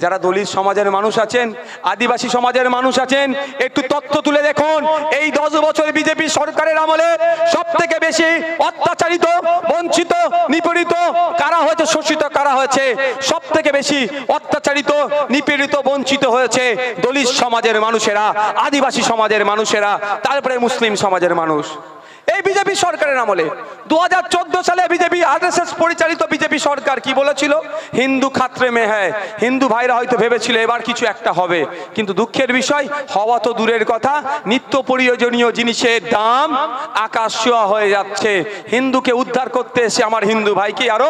যারা দলিত সমাজের মানুষ আছেন, আদিবাসী সমাজের মানুষ আছেন, একটু তথ্য তুলে দেখুন। এই 10 বছর বিজেপি সরকারের আমলে সব থেকে বেশি অত্যাচারিত, বঞ্চিত, নিপীড়িত কারা হয়েছে, শোষিত কারা হয়েছে? সব থেকে বেশি অত্যাচারিত, নিপীড়িত, বঞ্চিত হয়েছে দলিত সমাজের মানুষেরা, আদিবাসী সমাজের মানুষেরা, তারপরে মুসলিম সমাজের মানুষ। এই বিজেপি সরকারের আমলে 2014 সালে বিজেপি আরএসএস পরিচালিত বিজেপি সরকার কি বলেছিল? হিন্দু খাতরে মে হ্যায়। হিন্দু ভাইরা হয়তো ভেবেছিল এবার কিছু একটা হবে, কিন্তু দুঃখের বিষয় হওয়া তো দূরের কথা, নিত্য প্রয়োজনীয় জিনিসের দাম আকাশ ছোঁয়া হয়ে যাচ্ছে। হিন্দুকে উদ্ধার করতে এসে আমার হিন্দু ভাইকে আরো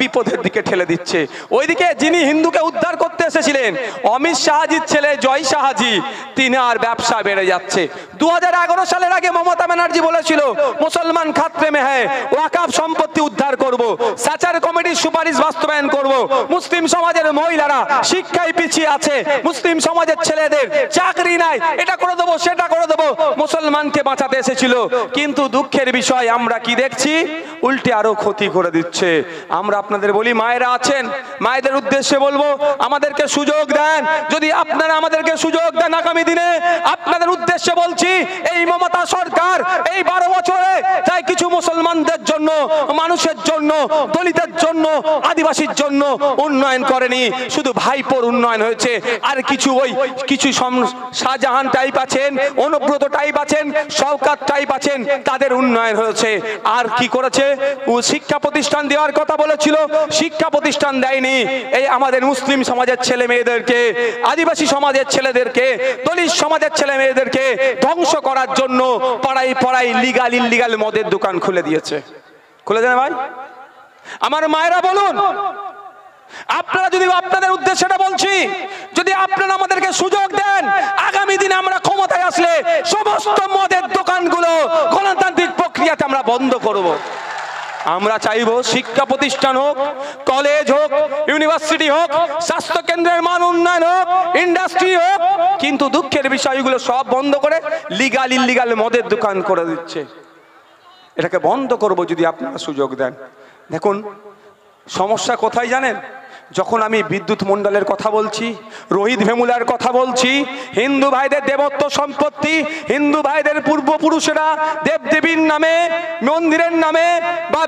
বিপদের দিকে ঠেলে দিচ্ছে। ওইদিকে যিনি হিন্দুকে উদ্ধার করতে এসেছিলেন অমিত শাহজির ছেলে জয় শাহজি, তিনি আর ব্যবসা বেড়ে যাচ্ছে। 2011 সালের আগে মমতা ব্যানার্জি বলেছিল মুসলমান খাতরে মে হ্যায়, ওয়াকফ সম্পত্তি উদ্ধার করব, সাচার কমিটির সুপারিশ বাস্তবায়ন করব, মুসলিম সমাজের মহিলারা শিক্ষায় পিছিয়ে আছে, মুসলিম সমাজের ছেলেদের চাকরি নাই, এটা করে দেবো সেটা করে দেবো, মুসলমানকে বাঁচাতে এসেছিল। কিন্তু দুঃখের বিষয় আমরা কি দেখছি? উল্টে আরো ক্ষতি করে দিচ্ছে। আমরা আপনাদের বলি, মায়েরা আছেন, মায়েদের উদ্দেশ্যে বলবো আমাদেরকে সুযোগ দেন। যদি আপনারা আমাদেরকে সুযোগ দেন আগামী দিনে, আপনাদের উদ্দেশ্যে বলছি এই মমতা সরকার এই 12 বছরে তাই কিছু মুসলমানদের জন্য, মানুষের জন্য, দলিতের জন্য, আদিবাসীর জন্য উন্নয়ন করেনি, শুধু ভাইপোর উন্নয়ন হয়েছে। আর কিছু শাহজাহান টাইপ আছেন, অনুব্রত টাইপ আছেন, শওকত টাইপ আছেন, তাদের উন্নয়ন হয়েছে। আর কি করেছে? শিক্ষা প্রতিষ্ঠান দেওয়ার কথা বলেছিল, শিক্ষা প্রতিষ্ঠান দেয়নি। এই আমাদের মুসলিম সমাজের ছেলে মেয়েদেরকে, আদিবাসী সমাজের ছেলেদেরকে, দলিত সমাজের ছেলে মেয়েদেরকে ধ্বংস করার জন্য পাড়ায় পাড়ায় লিগাল ইল্লিগাল মদের দোকান খুলে দিয়েছে। খুলে দেন ভাই, আমার মায়েরা বলুন। আপনারা যদি, আপনাদের উদ্দেশ্যটা বলছি, যদি আপনারা আমাদেরকে সুযোগ দেন আগামী দিনে আমরা ক্ষমতায় আসলে সমস্ত মদের দোকানগুলো গণতান্ত্রিক প্রক্রিয়াতে আমরা বন্ধ করব। আমরা চাইব শিক্ষা প্রতিষ্ঠান হোক, কলেজ হোক, ইউনিভার্সিটি হোক, স্বাস্থ্য কেন্দ্রের মান উন্নয়ন হোক, ইন্ডাস্ট্রি হোক, কিন্তু দুঃখের বিষয়গুলো সব বন্ধ করে লিগাল ইল্লিগাল মদের দোকান করে দিচ্ছে। এটাকে বন্ধ করব যদি আপনারা সুযোগ দেন। দেখুন সমস্যা কোথায় জানেন? যখন আমি বিদ্যুৎ মণ্ডলের কথা বলছি, রোহিত ভেমুলার কথা বলছি, হিন্দু ভাইদের দেবত্ব সম্পত্তি, হিন্দু ভাইদের পূর্বপুরুষেরা দেবদেবীর নামে, মন্দিরের নামে বা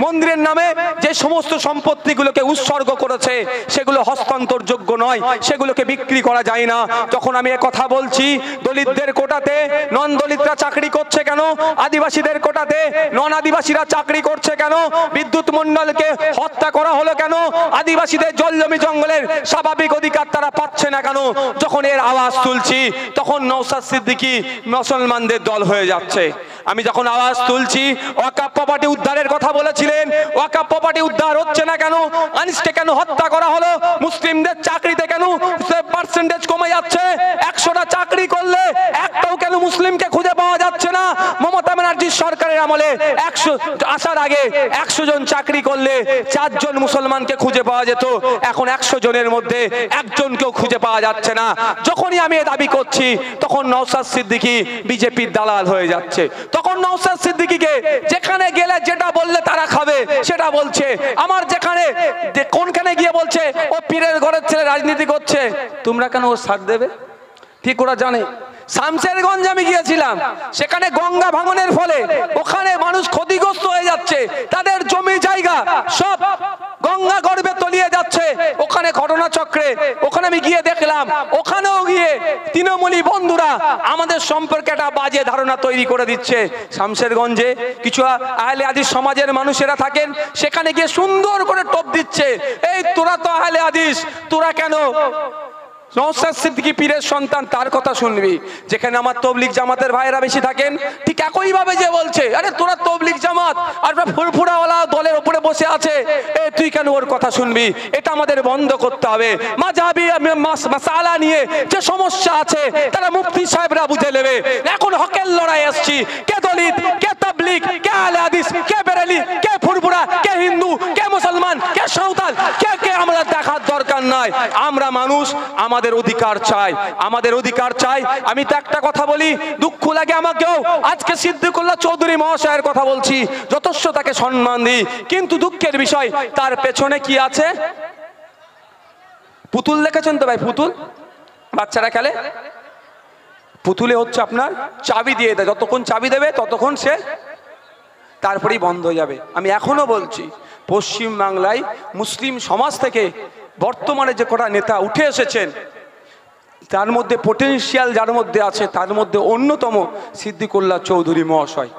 মন্দিরের নামে যে সমস্ত সম্পত্তিগুলোকে উৎসর্গ করেছে সেগুলো হস্তান্তরযোগ্য নয়, সেগুলোকে বিক্রি করা যায় না। যখন আমি কথা বলছি দলিতদের কোটাতে নন দলিতরা চাকরি করছে কেন, আদিবাসীদের কোটাতে নন আদিবাসীরা চাকরি করছে কেন, বিদ্যুৎ মণ্ডলকে হত্যা করা হলো কেন, আদিবাসী জল জমি জঙ্গলের স্বাভাবিক অধিকার তারা পাচ্ছে না কেন, যখন এর আওয়াজ তুলছি তখন নওশাদ সিদ্দিকী মুসলমানদের দল হয়ে যাচ্ছে। আমি যখন আওয়াজ তুলছি ওয়াকফ প্রপার্টি উদ্ধারের কথা বলেছিলেন, ওয়াকফ প্রপার্টি উদ্ধার হচ্ছে না কেন, আনিসকে কেন হত্যা করা হলো, মুসলিমদের চাকরিতে কেন পার্সেন্টেজ কমে যাচ্ছে, 100টা চাকরি করলে একটাও কেন মুসলিমকে খুঁজে পাওয়া যাচ্ছে না? মমতা ব্যানার্জির সরকারের আমলে 100 আসার আগে 100 জন চাকরি করলে 4 জন মুসলমানকে খুঁজে পাওয়া যেত, এখন 100 জনের মধ্যে একজনকেও খুঁজে পাওয়া যাচ্ছে না। যখনই আমি এ দাবি করছি তখন নওশাদ সিদ্দিকী বিজেপির দালাল হয়ে যাচ্ছে। তখন নওশাদ সিদ্দিকীকে যেখানে গেলে যেটা বললে তারা খাবে সেটা বলছে, আমার যেখানে কোনখানে গিয়ে বলছে ও পীরের ঘরের ছেলে রাজনীতি করছে, তোমরা কেন ওর সাথ দেবে? ঠিক ওরা জানে। শামশেরগঞ্জ আমি গিয়েছিলাম, সেখানে গঙ্গা ভাঙনের ফলে ওখানে মানুষ ক্ষতিগ্রস্ত হয়ে যাচ্ছে, তাদের জমি জায়গা সব গঙ্গা গর্ভে তলিয়ে যাচ্ছে। ওখানে ঘটনাচক্রে ওখানে আমি গিয়ে দেখলাম, ওখানেও গিয়ে তৃণমূলী বন্ধুরা আমাদের সম্পর্কে একটা বাজে ধারণা তৈরি করে দিচ্ছে। শামশেরগঞ্জে কিছু আহলে হাদিস সমাজের মানুষেরা থাকেন, সেখানে গিয়ে সুন্দর করে টোপ দিচ্ছে, এই তোরা তো আহলে হাদিস, তোরা কেন নওশাদ সিদ্দিকী পীরের সন্তান, তার কথা শুনবি। যেখানে আমার তবলিগ জামাতের ভাইয়েরা বেশি থাকেন, ঠিক একইভাবে যে বলছে আরে তোরা তবলিগ জামাত আর ফুরফুরাওয়ালা দলের উপরে বসে আছে, তুই কেন ওর কথা শুনবি? এটা আমাদের বন্ধ করতে হবে। মাযহাবী মাসালা নিয়ে যে সমস্যা আছে তারা মুফতি সাহেবরা বুঝে নেবে। এখন হকের লড়াই আসছি, কে দলিত, কে তাবলিগ, কে আহলে হাদিস, কে বেরেলি, কে ফুরফুরা, কে হিন্দু, কে মুসলমান, কে সাঁওতাল, কে আমরা দেখার দরকার নাই। আমরা মানুষ, আমাদের অধিকার চাই, আমাদের অধিকার চাই। আমি তো একটা কথা বলি, দুঃখ লাগে আমাকেও, আজকে সিদ্দিকুল্লাহ চৌধুরী মহাশয়ের কথা বলছি, যথেষ্ট তাকে সম্মান দিই, কিন্তু দুঃখের বিষয় তার পেছনে কি আছে? পুতুল দেখেছেন তো ভাই, পুতুল বাচ্চারা খেলে, পুতুলে হচ্ছে আপনার চাবি দিয়ে দেয়, যতক্ষণ চাবি দেবে ততক্ষণ সে তারপরেই বন্ধ হয়ে যাবে। আমি এখনো বলছি, পশ্চিম বাংলায় মুসলিম সমাজ থেকে বর্তমানে যে কটা নেতা উঠে এসেছেন, তার মধ্যে পোটেনশিয়াল যার মধ্যে আছে, তার মধ্যে অন্যতম সিদ্দিকুল্লাহ চৌধুরী মহাশয়।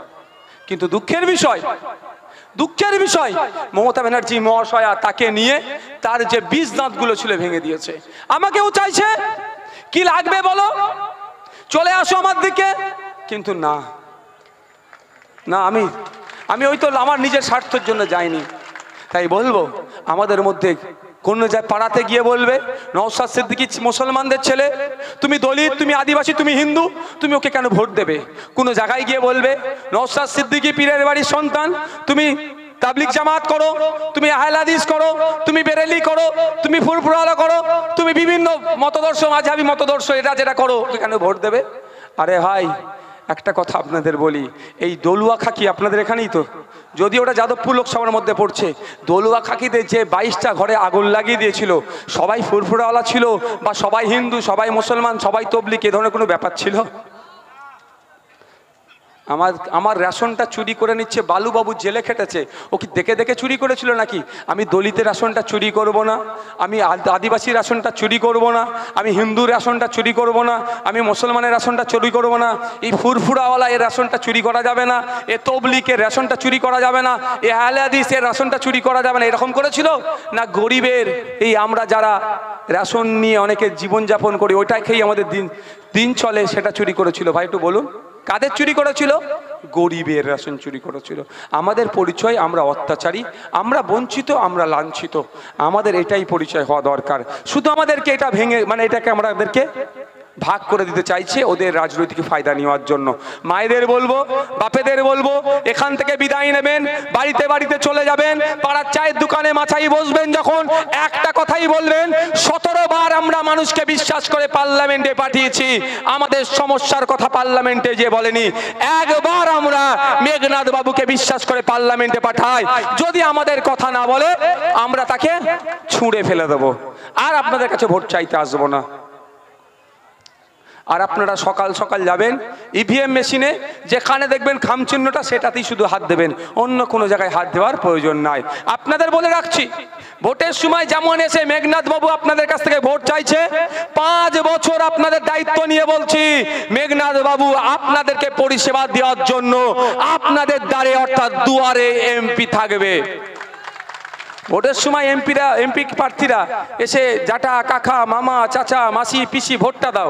কিন্তু দুঃখের বিষয় মমতা ব্যানার্জি মহাশয়া তাকে নিয়ে তার যে বীজ দাঁতগুলো ছিল ভেঙে দিয়েছে। আমাকেও চাইছে কি লাগবে বলো, চলে আসো আমার দিকে, কিন্তু না, আমি ওই তো আমার নিজের স্বার্থের জন্য যাইনি। তাই বলবো, আমাদের মধ্যে কোন যায় পাড়াতে গিয়ে বলবে নওশাদ সিদ্দিকী মুসলমানদের ছেলে, তুমি দলিত, তুমি আদিবাসী, তুমি হিন্দু, তুমি ওকে কেন ভোট দেবে? কোন জায়গায় গিয়ে বলবে নওশাদ সিদ্দিকী পীরের বাড়ির সন্তান, তুমি তাবলিগ জামাত করো, তুমি আহলে হাদিস করো, তুমি বেরেলি করো, তুমি ফুরফুরালা করো, তুমি বিভিন্ন মতদর্শ মাযহাবী মতদর্শ এটা যেটা করো, কেন ভোট দেবে? আরে ভাই, একটা কথা আপনাদের বলি, এই দলুয়া খাকি আপনাদের এখানেই তো, যদি ওটা যাদবপুর লোকসভার মধ্যে পড়ছে, দলুয়া খাকিতে যে 22টা ঘরে আগুন লাগিয়ে দিয়েছিল, সবাই ফুরফুরাওয়ালা ছিল বা সবাই হিন্দু, সবাই মুসলমান, সবাই তবলিগ, এ ধরনের কোনো ব্যাপার ছিল? আমার রেশনটা চুরি করে নিচ্ছে, বালুবাবু জেলে খেটেছে, ও কি দেখে দেখে চুরি করেছিল নাকি? আমি দলিতের রেশনটা চুরি করব না, আমি আদিবাসী রেশনটা চুরি করব না, আমি হিন্দু রেশনটা চুরি করব না, আমি মুসলমানের রেশনটা চুরি করব না, এই ফুরফুরাওয়ালা এর রেশনটা চুরি করা যাবে না, এ তবলিগের রেশনটা চুরি করা যাবে না, এ আহলে হাদিসের রেশনটা চুরি করা যাবে না, এরকম করেছিল না? গরিবের এই আমরা যারা রেশন নিয়ে অনেকে জীবনযাপন করি, ওইটাই খেয়ে আমাদের দিন চলে, সেটা চুরি করেছিল? ভাই একটু বলুন, কাদের চুরি করেছিল? গরিবের রেশন চুরি করেছিল। আমাদের পরিচয়, আমরা অত্যাচারী, আমরা বঞ্চিত, আমরা লাঞ্ছিত, আমাদের এটাই পরিচয় হওয়া দরকার। শুধু আমাদেরকে এটা ভেঙে, মানে এটাকে আমাদেরকে ভাগ করে দিতে চাইছে ওদের রাজনৈতিক ফায়দা নেওয়ার জন্য। মায়েদের বলবো, বাপেদের বলবো, এখান থেকে বিদায় নেবেন, বাড়িতে বাড়িতে চলে যাবেন, পাড়ার চায়ের দোকানে মাথায় বসবেন, যখন একটা কথাই বলবেন, 17 বার আমরা মানুষকে বিশ্বাস করে পার্লামেন্টে পাঠিয়েছি, আমাদের সমস্যার কথা পার্লামেন্টে যে বলেনি। একবার আমরা মেঘনাদ বাবুকে বিশ্বাস করে পার্লামেন্টে পাঠাই, যদি আমাদের কথা না বলে আমরা তাকে ছুঁড়ে ফেলে দেবো, আর আপনাদের কাছে ভোট চাইতে আসবো না। আর আপনারা সকাল সকাল যাবেন ইভিএম মেশিনে, যেখানে দেখবেন খামচিহ্নটা সেটাতেই শুধু হাত দেবেন, অন্য কোনো জায়গায় হাত দেওয়ার প্রয়োজন নাই। আপনাদের বলে রাখছি, ভোটের সময় যেমন এসে মেঘনাদ বাবু আপনাদের কাছ থেকে ভোট চাইছে, 5 বছর আপনাদের দায়িত্ব নিয়ে বলছি, মেঘনাদ বাবু আপনাদেরকে পরিষেবা দেওয়ার জন্য আপনাদের দ্বারে অর্থাৎ দুয়ারে এমপি থাকবে। ভোটের সময় এমপি প্রার্থীরা এসে জাটা, কাকা, মামা, চাচা, মাসি, পিসি ভোটটা দাও,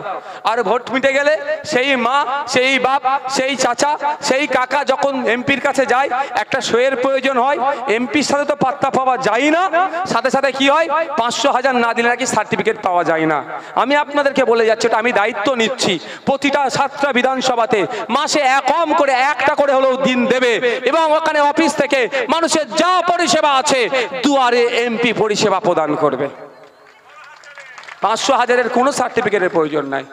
আর ভোট মিটে গেলে সেই মা, সেই বাপ, সেই চাচা, সেই কাকা যখন এমপির কাছে যায়, একটা সইয়ের প্রয়োজন হয়, এমপির সাথে তো পাত্তা পাওয়া যায় না, সাথে সাথে কি হয়, 500,000 না দিলে নাকি সার্টিফিকেট পাওয়া যায় না। আমি আপনাদেরকে বলে যাচ্ছি, ওটা আমি দায়িত্ব নিচ্ছি, প্রতিটা 7টা বিধানসভাতে মাসে কম করে একটা করে হলেও দিন দেবে, এবং ওখানে অফিস থেকে মানুষের যা পরিষেবা আছে দুয়ারে এমপি পরিষেবা প্রদান করবে। 500,000-এর কোনো সার্টিফিকেটের প্রয়োজন নাই।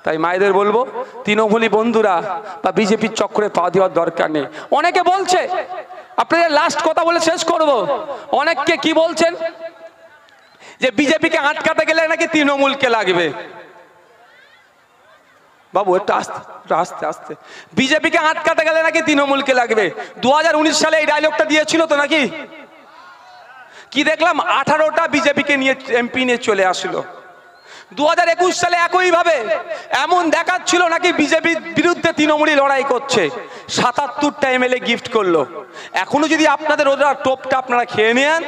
তাই মায়েদের বলবো, তৃণমূলী বন্ধুরা বা বিজেপির চক্রে পা দেওয়ার দরকার নেই। অনেকে বলছে, আপনাদের লাস্ট কথা বলে শেষ করব, অনেককে কি বলছেন যে বিজেপিকে আটকাতে গেলে নাকি তৃণমূলকে লাগবে। বাবু একটু আস্তে আস্তে, বিজেপিকে আটকাতে গেলে নাকি তৃণমূলকে লাগবে। 2019 সালে এই ডায়লগটা দিয়েছিল তো নাকি? কি দেখলাম 18টা বিজেপিকে নিয়ে এমপি নিয়ে চলে আসলো। 2021 সালে একইভাবে এমন দেখাচ্ছিল নাকি বিজেপির বিরুদ্ধে তৃণমূলই লড়াই করছে, 77টা এমএলএ গিফট করলো। এখনো যদি আপনাদের ওরা টোপটা আপনারা খেয়ে নেন,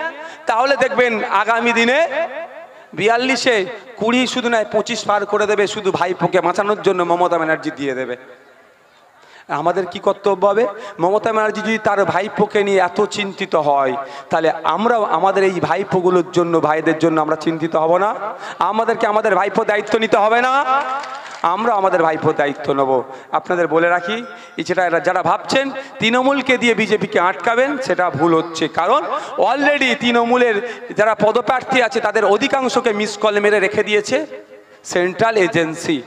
তাহলে দেখবেন আগামী দিনে 42-এ 20 শুধু নয় 25 পার করে দেবে, শুধু ভাইপোকে বাঁচানোর জন্য মমতা ব্যানার্জি দিয়ে দেবে। আমাদের কি কর্তব্য হবে? মমতা ব্যানার্জি যদি তার ভাইপোকে নিয়ে এত চিন্তিত হয়, তাহলে আমরাও আমাদের এই ভাইপোগুলোর জন্য, ভাইদের জন্য আমরা চিন্তিত হব না? আমাদেরকে আমাদের ভাইপো দায়িত্ব নিতে হবে না? আমরা আমাদের ভাইপো দায়িত্ব নেব। আপনাদের বলে রাখি, যারা ভাবছেন তৃণমূলকে দিয়ে বিজেপিকে আটকাবেন, সেটা ভুল হচ্ছে। কারণ অলরেডি তৃণমূলের যারা পদপ্রার্থী আছে তাদের অধিকাংশকে মিস কল মেরে রেখে দিয়েছে সেন্ট্রাল এজেন্সি,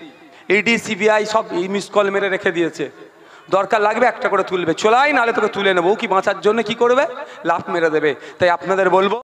ইডি, সিবিআই সব মিস কল মেরে রেখে দিয়েছে। দরকার লাগবে একটা করে তুলবে, চলাই, নাহলে তোকে তুলে নেবো। কি বাঁচার জন্য কি করবে? লাফ মেরে দেবে। তাই আপনাদের বলবো,